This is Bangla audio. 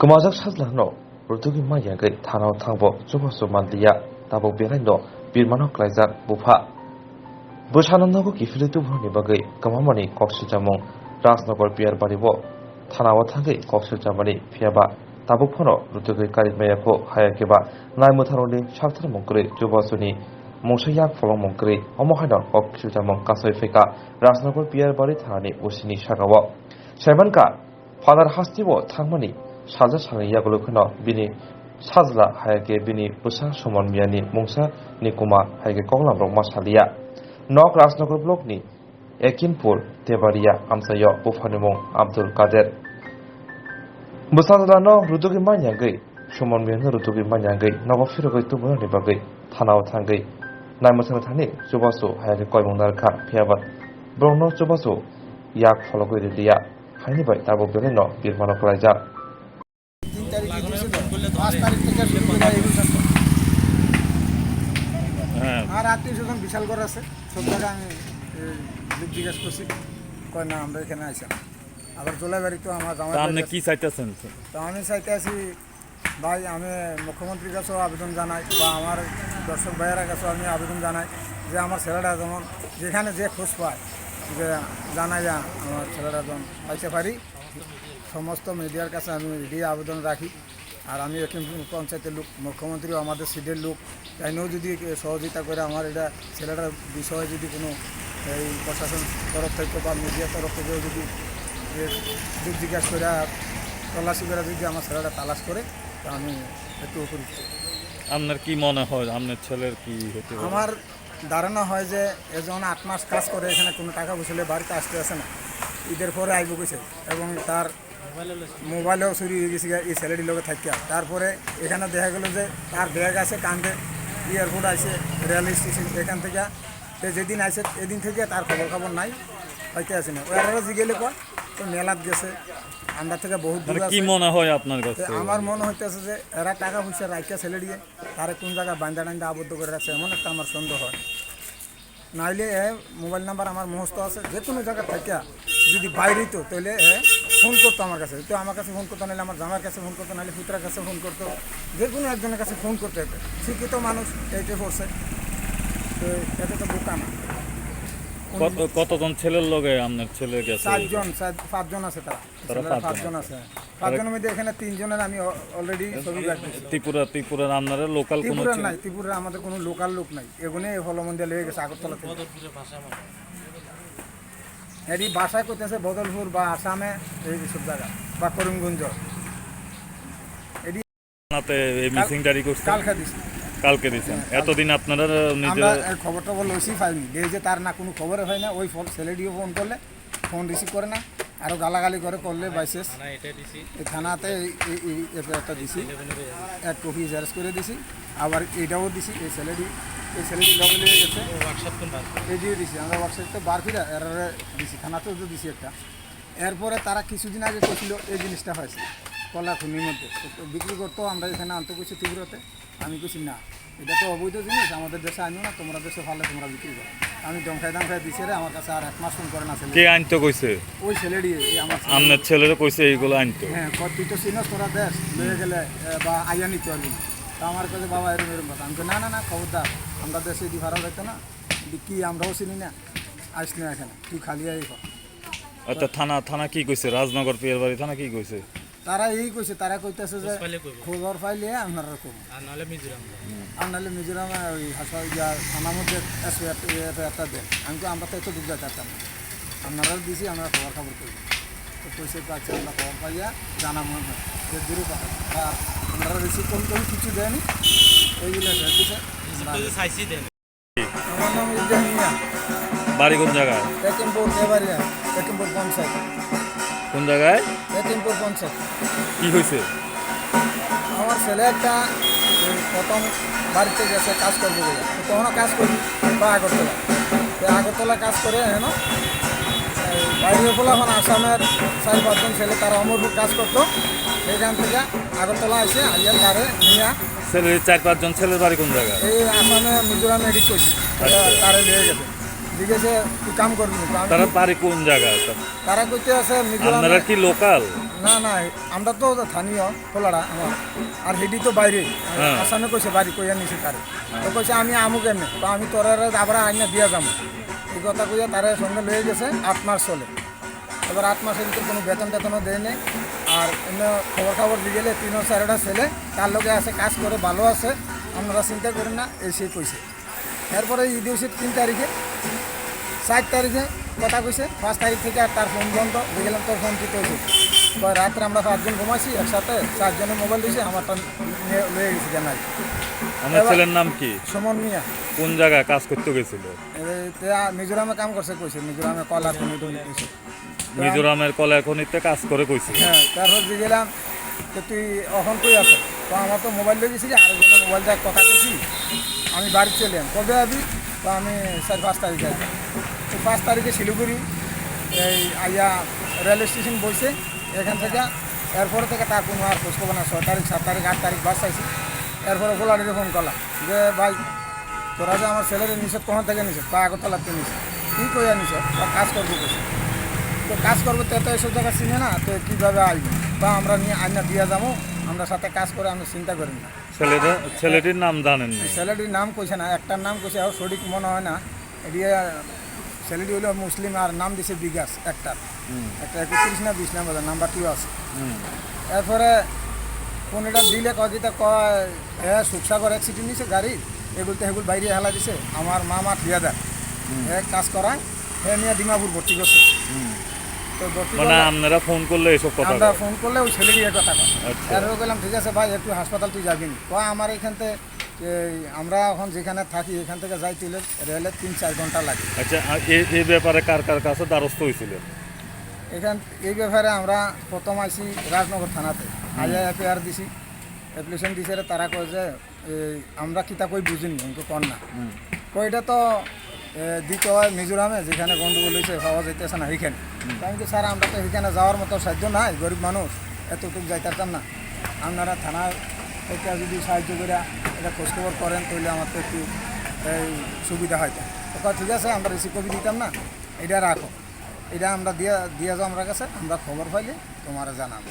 Kemajak saslahno rutugi mayagai thanao thangbo chubasu mandiya tabo belaindo birmano klaijak bufa Bushanandago kifilitu bhoni bagai kamamani koksilchamung Rajnagar piyar baribo thanao thangai koksilchamani phiyaba tabo phono rutugi karimmayako hayakeba naimutharoni shakthar mungkri chubasuni mungsayak pholong mungkri omohaino koksilchamung kasoi feka Rajnagar piyar bari thanani usini shagawo Saimanka Father Hastibo thangmani Saja sangi yagulukno bini sajla hayake bini busa somon miyani mungsa nikuma hayake koglam rok masaliya nok Rajnagar blok ni Ekinpur Tebariya amsayo bufanimung Abdul Kader busajla no rutugi manyagai somon miyani rutugi manyagai nogo firogai tubuno ni bagai thanao thangai naimutang thani chubasu hayake koimung narkha phiyabat brongno chubasu yak fologoi ridiya হাইনি ভাই তাবো বেলে ন বিরমানো করাইজাক 5 তারিখ থেকে শুরু করে এই পর্যন্ত আর আত্মীয় স্বজন বিশাল করে আছে সব জায়গায় আমি জিজ্ঞেস করছি কয় না আমরা এখানে আইসা আবার জোলাইবাড়ি তো আমার আপনি কি চাইতেছেন তো আমি চাইতে আছি ভাই আমি মুখ্যমন্ত্রীর কাছেও আবেদন জানাই বা আমার দর্শক ভাইয়েরা কাছেও আমি আবেদন জানাই যে আমার ছেলেটা যেমন যেখানে যে খোঁজ পায় যে জানাই আমার ছেলেরা যেমন পাইতে পারি সমস্ত মিডিয়ার কাছে আমি রেডি আবেদন রাখি আর আমি এখন পঞ্চায়েতের লোক মুখ্যমন্ত্রীও আমাদের সিটের লোক তাইনেও যদি সহযোগিতা করে আমার এটা ছেলেটার বিষয়ে যদি কোনো এই প্রশাসন তরফ থেকে বা মিডিয়ার তরফ থেকেও যদি দিক জিজ্ঞাসা করে তল্লাশি করে যদি আমার ছেলেটা তালাশ করে তা আমি একটু উপযুক্ত। আপনার কি মনে হয় আপনার ছেলের কি হতে পারে? আমার ধারণা হয় যে যখন 8 মাস কাজ করে এখানে কোনো টাকা পয়সা বাড়িতে আসতে আসে না ঈদের পরে আইব গেছে এবং তার মোবাইলেও চুরি হয়ে গেছে এই স্যালারি লোকে থাকিয়া তারপরে এখানে দেখা গেল যে তার ব্যাগ আছে কান্দে এয়ারপোর্ট আছে রেল স্টেশন এখান থেকে যেদিন আসে এদিন থেকে তার খবর নাই হইতে আসে না ওরা জিগেলে কয় তো মেলাত গেছে আমরা থেকে বহুত দূর কি মনে হয় আপনার কাছে? আমার মনে হইতেছে যে এরা টাকা পয়সা রাখিয়া স্যালারি তারা কোন জায়গায় বান্ধা টান্ধা আবদ্ধ করে রাখছে এমন একটা আমার সন্দেহ হয় নাইলে মোবাইল নাম্বার আমার মুখস্থ আছে যে কোনো জায়গা থেকে যদি বাইরে তো তাহলে ফোন করতো আমার কাছে তো আমার কাছে ফোন করতো নাহলে আমার জামার কাছে ফোন করতো নাহলে পুত্রার কাছে ফোন করতো যে কোনো একজনের কাছে ফোন করতে হতো শিক্ষিত মানুষ এইটা করছে তো এটা তো বোকা না। কতজন ছেলের লগে আপনার ছেলে গেছে? 5জন আছে তারা 5জন আছে 5জনের মধ্যে এখানে 3জনের আমি অলরেডি ছবি রাখতেছি। ত্রিপুরার আপনারা লোকাল কোনো নাই ত্রিপুরা আমাদের কোনো লোকাল লোক নাই এগুলো হলমন্দিয়া লেগে গেছে আগরতলা থেকে এটি বাসায় করতেছে বদলপুর বা আসামে এই সব জায়গা বা করিমগঞ্জ এটি মিসিং ডায়েরি করছে কালকে দিচ্ছেন এতদিন আপনারা খবরটা লইছি পাইনি যে তার না কোনো খবরে হয় না ওই ছেলেটিও ফোন করলে ফোন রিসিভ করে না আরও গালাগালি করলে বাইশেষ এই থানাতে একটা দিছি 1 কপি জেরক্স করে দিছি আবার এটাও দিছি এই ছেলেটি লগে লেগে গেছে এটিও দিছি আমরা ওয়ার্কশপে বার ফিরা এরারে দিছি থানাতেও তো দিছি একটা এরপরে তারা কিছুদিন আগে করছিল এই জিনিসটা হয়েছে কলা খুনির মধ্যে বিক্রি করতো আমরা এখানে আনতে করছি তীব্রতে আমি কিছু না এটা তো অবৈধ জিনিস আমাদের দেশে আনিও না তোমরা দেশে ভালো তোমরা বিক্রি করো আমি দমখাই দিছি রে আমার কাছে আর 1 মাস ফোন করে না কে আনতে কইছে ওই ছেলেটি আপনার ছেলেরও কইছে এইগুলো আনতে হ্যাঁ তুই তো চিনস তোরা দেশ লয়ে গেলে বা আইয়া নিতে পারবি তা আমার কাছে বাবা এরকম কথা আমি না খবরদার আমরা দেশে দি ভাড়া যাইতো না কি আমরাও চিনি না আসলি না এখানে তুই খালি আই আচ্ছা থানা কি কইছে? রাজনগর পিয়ারবাড়ি থানা কি কইছে? তারা এই কইছে তারা কইতেছে যে খবর পাইলে আপনারা কম আর নাহলে মিজোরামে ওই থানার মধ্যে একটা দেন আমি তো আমরা তো এত দূর যাইতাম না আপনারাও দিছি আমরা খবর করি তো কইছে পাচ্ছে আমরা খবর পাইয়া জানা মনে হয় যে দূরে কথা আর আপনারা রিসিভ কোন কিছু দেয়নি এইগুলো দিছে আমার নাম ইব্রাহিম মিয়া বাড়ি কোন জায়গায়? একিমপুর দেবারিয়া একিমপুর পঞ্চায়েত কোন জায়গায়? একিমপুর পঞ্চায়েত। কি হয়েছে? আমার ছেলে একটা প্রথম বাড়িতে গেছে কাজ করবো বলে তখনও কাজ করি বা আগরতলা কাজ করে হেন বাইরে বলে এখন আসামের 4-5জন ছেলে তারা অমরপুর কাজ করতো সেখান থেকে আগরতলা এসে আইয়া তারে নিয়ে ছেলে 4-5জন ছেলের বাড়ি কোন জায়গায়? এই আসামে মিজোরামে এডিট করছি তারে নিয়ে গেছে জিজ্ঞেসে তুই কাম করবি না? তো আমি তারা বাড়ি কোন জায়গায় তারা কইতে আছে মিজোরামে। আপনারা কি লোকাল? না না, আমরা তো স্থানীয় খোলাড়া আমার, আর হেডি তো বাইরে হ্যাঁ। আসামে কইছে বাড়ি কইয়া নিছে তারে। তো কইছে আমি আমুক এমনি, তো আমি তোর আবার আইনা দিয়া যাবো এই কথা কইয়া তারে সঙ্গে লয়ে গেছে 8 মাস চলে। এবার 8 মাসের ভিতরে কোনো বেতন টেতনও দেয় নেই। আর এমনি খবর দিয়ে গেলে 3-4টা ছেলে তার লোকে আছে, কাজ করে ভালো আছে, আপনারা চিন্তা করেন না, এই সেই কইছে। এরপরে ঈদ হয়েছে 3 তারিখে, 4 তারিখে কথা কইছে, 5 তারিখ থেকে আর তার ফোন বন্ধ। দেখলাম তোর ফোন ঠিক হয়েছে, রাত্রে আমরা 5 জন ঘুমাইছি একসাথে, 4 জনের মোবাইল দিয়েছে, আমারটা নিয়ে লয়ে গেছি জানাই। আমার ছেলের নাম কি? সুমন মিয়া। কোন জায়গায় কাজ করতে গেছিল? মিজোরামে কাম করছে কইছে, মিজোরামে কলা খনি টনি কইছে। মিজোরামের কলা খনিতে কাজ করে কইছিল। হ্যাঁ, তারপর দিয়ে গেলাম তো তুই এখন কই আছো? তো আমার তো মোবাইল দিয়ে গেছি, আরেকজনের মোবাইল দেওয়ার কথা কইছি, আমি বাড়ি চলে এলাম। কবে আবি? তো আমি 4-5 তারিখে আসবো। তো 5 তারিখে শিলিগুড়ি এই আইয়া রেল স্টেশন বসে এখান থেকে, এরপরে থেকে তার কোনো আর খোঁজখবর না। 6 তারিখ, 7 তারিখ, 8 তারিখ বাস চাইছি। এরপরে গোলাডিতে ফোন করলাম যে ভাই তোরা যে আমার ছেলের নিষেধ কখন থেকে নিষেধ, বা আগরতলাতে নিষেধ, কী কইয়া নিষেধ? বা কাজ করবো কইছে। তো কাজ করবো তো এত এসব জায়গা চিনে না, তো কীভাবে আসবো? বা আমরা নিয়ে আইনা দিয়ে যাবো, আমরা সাথে কাজ করে আমি চিন্তা করি না। ছেলেটির নাম জানেন না? ছেলেটির নাম কইছে না, একটার নাম কইছে, আর সঠিক মনে হয় না। এদিকে ছেলেটি হলো মুসলিম, আর নাম দিছে বিকাশ। একটা 31 না 20 নাম্বার, নাম্বার 2 আছে। এরপরে ফোন এটা দিলে কয়টা কয় সুখসাগর অ্যাক্সিডেন্ট নিছে গাড়ি, এগুলোতে সেগুলো বাইরে হেলা দিছে। আমার মামা ঠিয়াদার কাজ করায়, হে নিয়ে ডিমাপুর ভর্তি করছে। তো ভর্তি মানে আপনারা ফোন করলে এসব কথা আমরা কয়? ফোন করলে ওই ছেলেটি এক কথা কয়। আচ্ছা। এরপরে বললাম ঠিক আছে ভাই, একটু হাসপাতাল তুই যাবি নি? কয় আমার এখান থেকে আমরা এখন যেখানে থাকি এখান থেকে যাই তুলে রেলে 3-4 ঘন্টা লাগে। আচ্ছা, এই ব্যাপারে কার কার কাছে দ্বারস্থ হয়েছিল? এই ব্যাপারে আমরা প্রথম আইসি রাজনগর থানাতে, আইয়া এফআইআর দিছি, অ্যাপ্লিকেশন দিছে। তারা কয় যে আমরা কিতা কই বুঝিনি, কিন্তু কর না কইটা তো দিতে হয় মিজোরামে, যেখানে গন্ডগোল হয়েছে পাওয়া যাইতেছে না সেইখানে। কারণ কি স্যার, আমরা তো সেখানে যাওয়ার মতো সাধ্য নাই, গরিব মানুষ, এতটুকু যাইতাম না। আপনারা থানা থেকে যদি সাহায্য করে এটা খোঁজখবর করেন, তাহলে আমার তো একটু সুবিধা হয়তো। তো ঠিক আছে, আমরা রিসিভ কপি দিতাম না, এটা রাখো, এটা আমরা দিয়ে যাও আমরা কাছে, আমরা খবর পাইলে তোমার জানাবো।